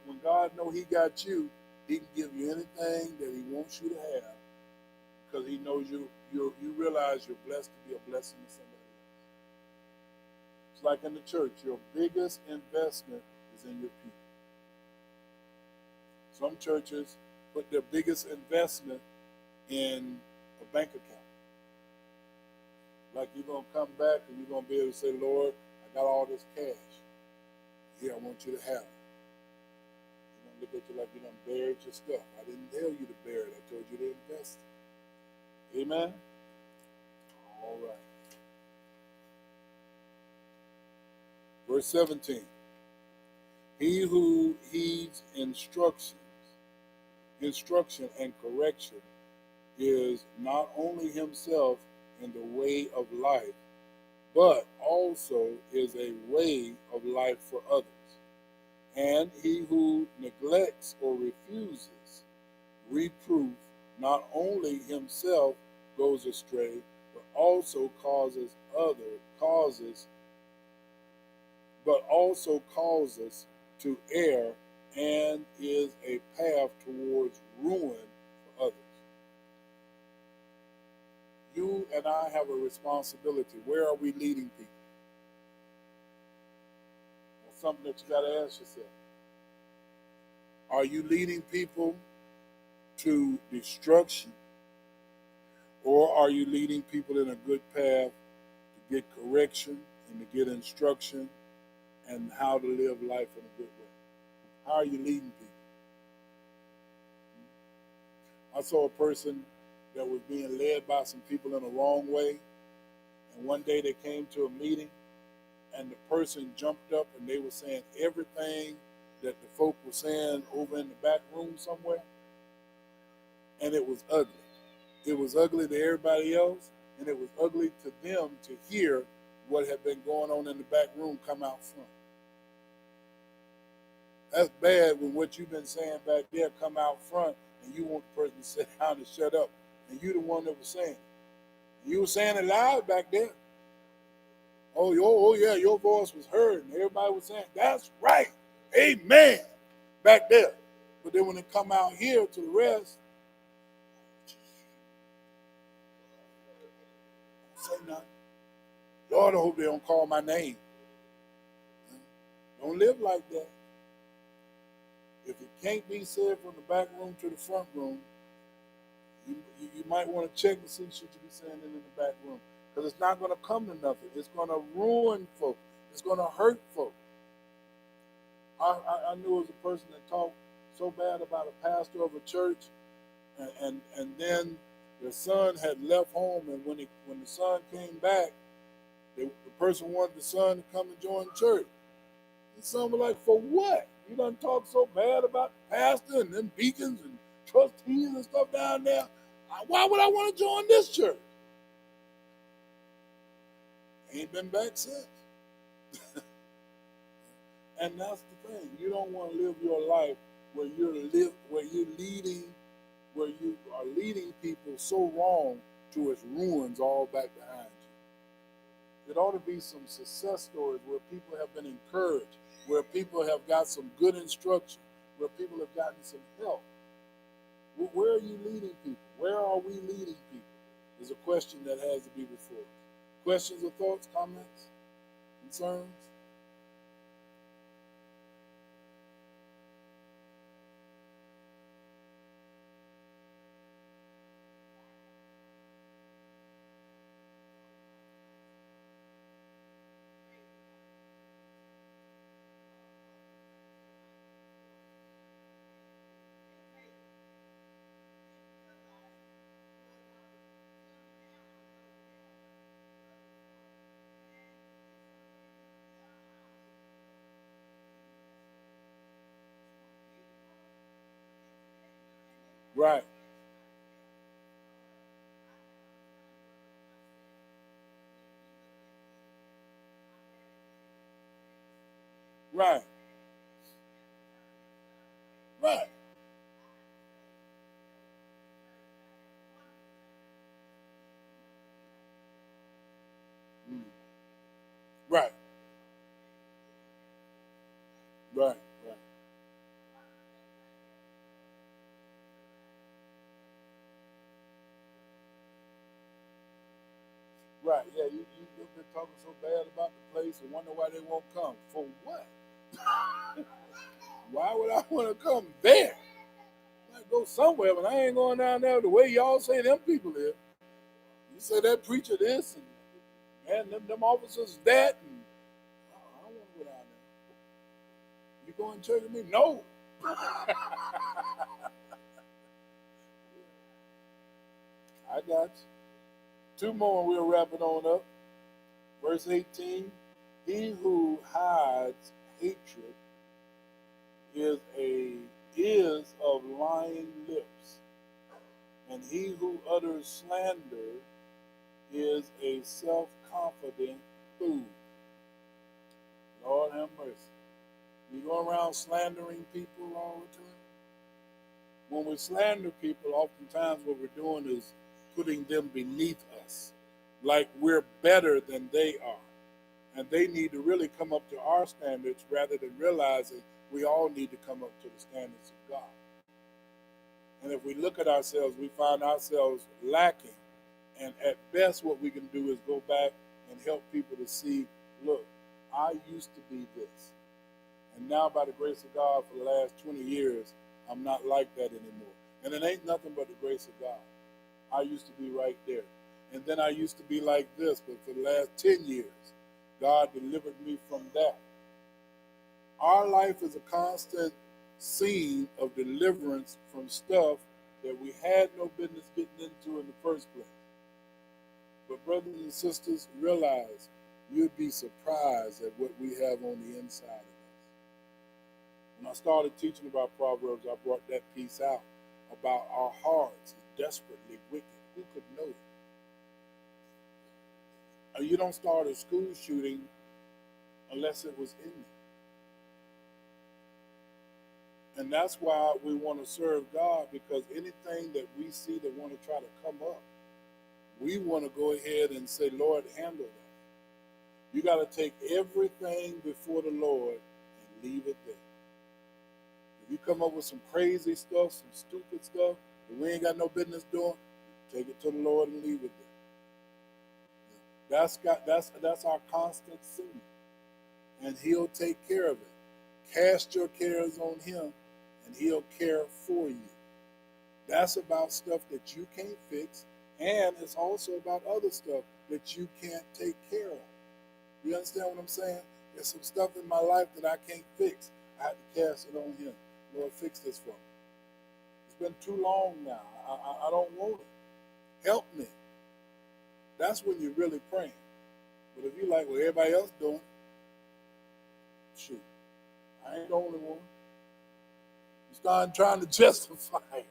when God know he got you, he can give you anything that he wants you to have, because he knows you realize you're blessed to be a blessing to somebody else. It's like in the church, your biggest investment is in your people. Some churches put their biggest investment in a bank account. Like you're going to come back and you're going to be able to say, Lord, I got all this cash. Here, I want you to have it. They're going to look at you like you done buried your stuff. I didn't tell you to bury it. I told you to invest it. Amen? All right. Verse 17. He who heeds instruction and correction is not only himself in the way of life, but also is a way of life for others. And he who neglects or refuses reproof not only himself goes astray, but also causes other causes, but also causes to err and is a path towards ruin for others. You and I have a responsibility. Where are we leading people? That's something that you got to ask yourself. Are you leading people to destruction, or are you leading people in a good path to get correction and to get instruction and how to live life in a good way? How are you leading people? I saw a person that was being led by some people in the wrong way, and one day they came to a meeting, and the person jumped up and they were saying everything that the folk were saying over in the back room somewhere, and it was ugly. It was ugly to everybody else, and it was ugly to them to hear what had been going on in the back room come out front. That's bad when what you've been saying back there come out front and you want the person to sit down and shut up, and you the one that was saying it. You were saying it loud back there. Oh yeah, your voice was heard, and everybody was saying, that's right, amen, back there. But then when it come out here to the rest, say nothing. Lord, I hope they don't call my name. Don't live like that. If it can't be said from the back room to the front room, you might want to check and see should you be saying it in the back room. Because it's not going to come to nothing. It's going to ruin folk. It's going to hurt folk. I knew it was a person that talked so bad about a pastor of a church, and then the son had left home, and when the son came back, the person wanted the son to come and join church. The son was like, for what? You done talk so bad about the pastor and them deacons and trustees and stuff down there. Why would I want to join this church? Ain't been back since. And that's the thing. You don't want to live your life where you are leading people so wrong to its ruins all back behind you. It ought to be some success stories where people have been encouraged, where people have got some good instruction, where people have gotten some help. Where are you leading people? Where are we leading people? Is a question that has to be before us. Questions or thoughts, comments, concerns? Right. Right. Right. Mm. Right. Right. Right. Right. Yeah, you've been talking so bad about the place and wonder why they won't come. For what? Why would I want to come there? I might go somewhere, but I ain't going down there the way y'all say them people live. You say that preacher this and man, them officers that, and I don't want to go down there. You going to church with me? No. I got you. Two more and we'll wrap it on up. Verse 18, he who hides hatred is of lying lips, and he who utters slander is a self-confident fool. Lord have mercy. We go around slandering people all the time. When we slander people, oftentimes what we're doing is putting them beneath us. like we're better than they are. And they need to really come up to our standards rather than realizing we all need to come up to the standards of God. And if we look at ourselves, we find ourselves lacking. And at best, what we can do is go back and help people to see, look, I used to be this. And now, by the grace of God, for the last 20 years, I'm not like that anymore. And it ain't nothing but the grace of God. I used to be right there. And then I used to be like this, but for the last 10 years, God delivered me from that. Our life is a constant scene of deliverance from stuff that we had no business getting into in the first place. But brothers and sisters, realize you'd be surprised at what we have on the inside of us. When I started teaching about Proverbs, I brought that piece out about our hearts is desperately wicked. Who could know it? You don't start a school shooting unless it was in you. And that's why we want to serve God, because anything that we see that want to try to come up, we want to go ahead and say, Lord, handle that. You got to take everything before the Lord and leave it there. If you come up with some crazy stuff, some stupid stuff that we ain't got no business doing, take it to the Lord and leave it there. That's our constant sin. And He'll take care of it. Cast your cares on Him, and He'll care for you. That's about stuff that you can't fix, and it's also about other stuff that you can't take care of. You understand what I'm saying? There's some stuff in my life that I can't fix. I have to cast it on Him. Lord, fix this for me. It's been too long now. I don't want it. Help me. That's when you're really praying. But if you're like, well, everybody else doing it, shoot, I ain't the only one. You start trying to justify it.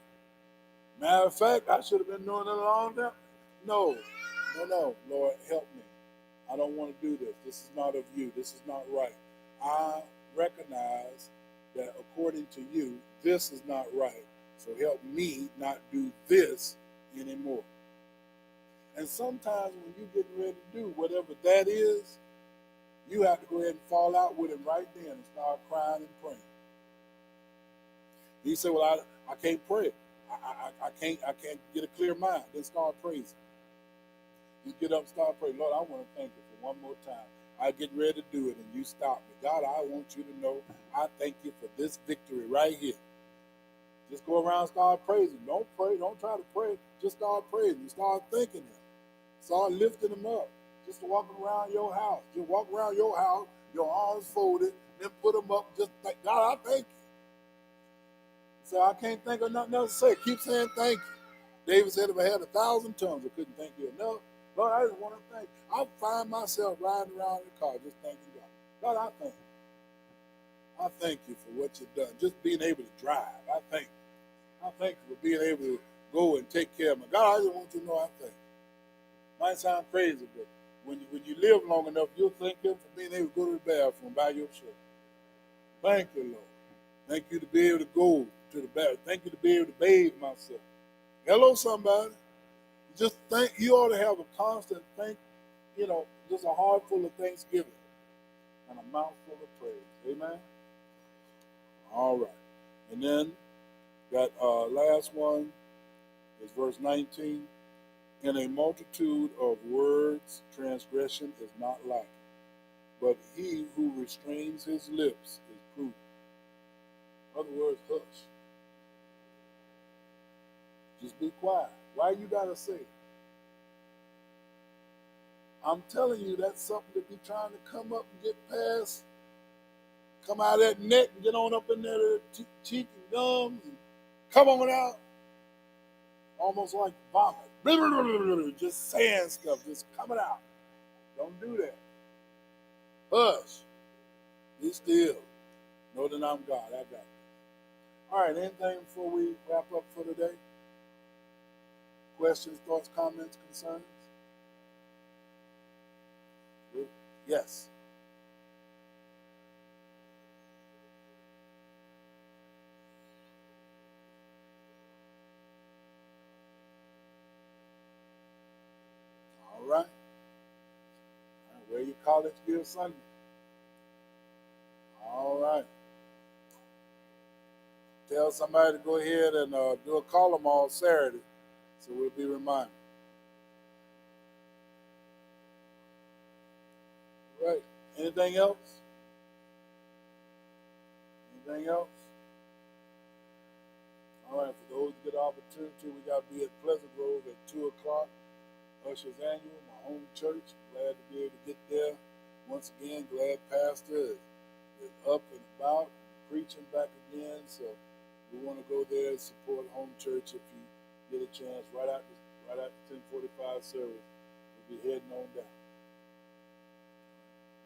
Matter of fact, I should have been doing it a long time. No, Lord, help me. I don't want to do this. This is not of you. This is not right. I recognize that according to you, this is not right. So help me not do this anymore. And sometimes when you're getting ready to do whatever that is, you have to go ahead and fall out with Him right then and start crying and praying. You say, well, I can't pray. I can't get a clear mind. Then start praising. Just get up and start praying. Lord, I want to thank you for one more time. I get ready to do it and you stop me. God, I want you to know I thank you for this victory right here. Just go around and start praising. Don't pray. Don't try to pray. Just start praising. Start thanking Him. Start lifting Him up. Just walking around your house. Just walk around your house, your arms folded, then put them up. Just thank God, I thank you. So I can't think of nothing else to say. Keep saying thank you. David said, if I had 1,000 tongues, I couldn't thank you enough. Lord, I just want to thank you. I find myself riding around in the car just thanking God. God, I thank you. I thank you for what you've done. Just being able to drive, I thank you. I thank you for being able to go and take care of me. God, I just want you to know I thank you. Might sound crazy, but when you live long enough, you'll thank Him for being able to go to the bathroom by yourself. Thank you, Lord. Thank you to be able to go to the bathroom. Thank you to be able to bathe myself. Hello, somebody. Just think, you ought to have a constant just a heart full of thanksgiving and a mouth full of praise. Amen? All right. And then that last one is verse 19. In a multitude of words, transgression is not lacking, but he who restrains his lips is prudent. In other words, hush. Just be quiet. Why you gotta say it? I'm telling you, that's something to be trying to come up and get past. Come out of that neck and get on up in there to the cheek and gums and come on out. Almost like vomit. Just saying stuff, just coming out. Don't do that. Hush. Be still. Know that I'm God. I got this. All right, anything before we wrap up for today? Questions, thoughts, comments, concerns? Yes. All right. College Gear Sunday. All right. Tell somebody to go ahead and do a column on Saturday, so we'll be reminded. All right. Anything else? Anything else? All right. For those who get the opportunity, we got to be at Pleasant Grove at 2 o'clock. Usher's Annual, my home church. Glad to be able to get there. Once again, glad Pastor is up and about, preaching back again. So we want to go there and support home church if you get a chance. Right after 10:45 service, we'll be heading on down.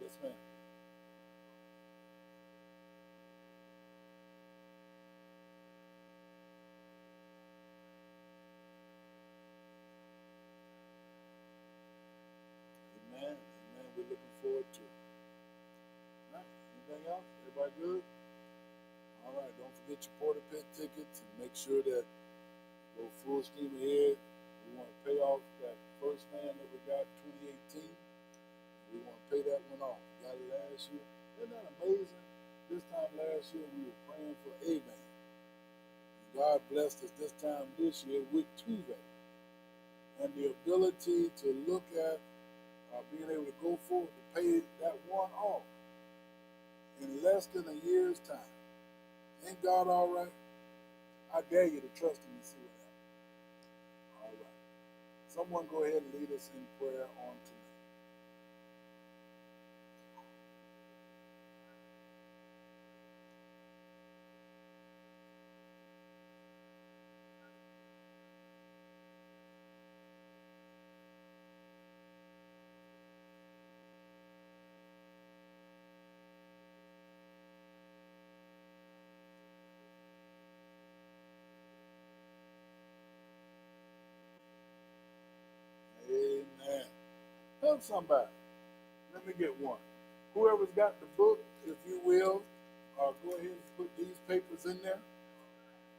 Yes, ma'am. Amen. Amen. We're looking forward to it. All right. Anything else? Everybody good? All right. Don't forget your Porter Pit tickets and make sure that go full steam ahead. We want to pay off that first van that we got in 2018. We want to pay that one off. We got it last year. Isn't that amazing? This time last year we were praying for a van. And God blessed us this time this year with 2 vans. And the ability to look at being able to go forward to pay that one off in less than a year's time. Ain't God all right? I dare you to trust him and see what happens. All right. Someone go ahead and lead us in prayer on tonight. Amen. Help somebody. Let me get one. Whoever's got the book, if you will, go ahead and put these papers in there.